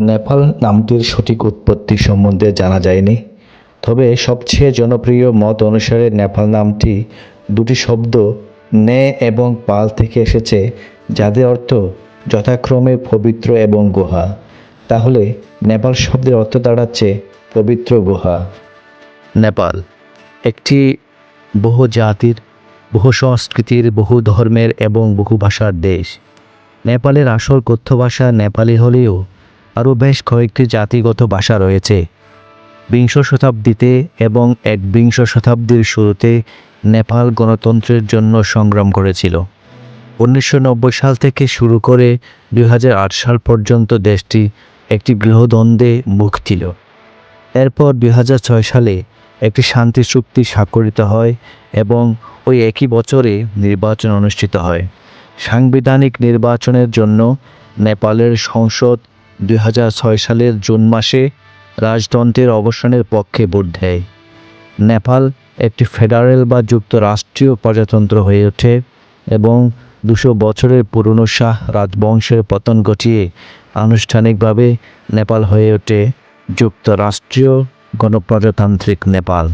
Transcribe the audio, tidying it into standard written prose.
নেপাল নামটির সঠিক উৎপত্তি সম্বন্ধে জানা যায়নি, তবে সবচেয়ে জনপ্রিয় মত অনুসারে নেপাল নামটি দুটি শব্দ নে এবং পাল থেকে এসেছে, যাদের অর্থ যথাক্রমে পবিত্র এবং গুহা। তাহলে নেপাল শব্দের অর্থ দাঁড়াচ্ছে পবিত্র গুহা। নেপাল একটি বহু জাতির, বহু সংস্কৃতির, বহু ধর্মের এবং বহু ভাষার দেশ। নেপালের আসল কথ্য ভাষা নেপালি হলেও আরও বেশ কয়েকটি জাতিগত ভাষা রয়েছে। বিংশ শতাব্দীতে এবং একবিংশ শতাব্দীর শুরুতে নেপাল গণতন্ত্রের জন্য সংগ্রাম করেছিল। 1990 সাল থেকে শুরু করে 2008 সাল পর্যন্ত দেশটি একটি গৃহদ্বন্দ্বে মুখ ছিল। এরপর 2006 সালে একটি শান্তি চুক্তি স্বাক্ষরিত হয় এবং ওই একই বছরে নির্বাচন অনুষ্ঠিত হয়। সাংবিধানিক নির্বাচনের জন্য নেপালের সংসদ 2006 সালের জুন মাসে রাজতন্ত্রের অবসানের পক্ষে ভোট দেয়। নেপাল একটি ফেডারেল বা যুক্তরাষ্ট্রীয় প্রজাতন্ত্র হয়ে ওঠে এবং 200 বছরের পুরনো শাহ রাজবংশের পতন ঘটিয়ে আনুষ্ঠানিকভাবে নেপাল হয়ে ওঠে যুক্তরাষ্ট্রীয় গণপ্রজাতান্ত্রিক নেপাল।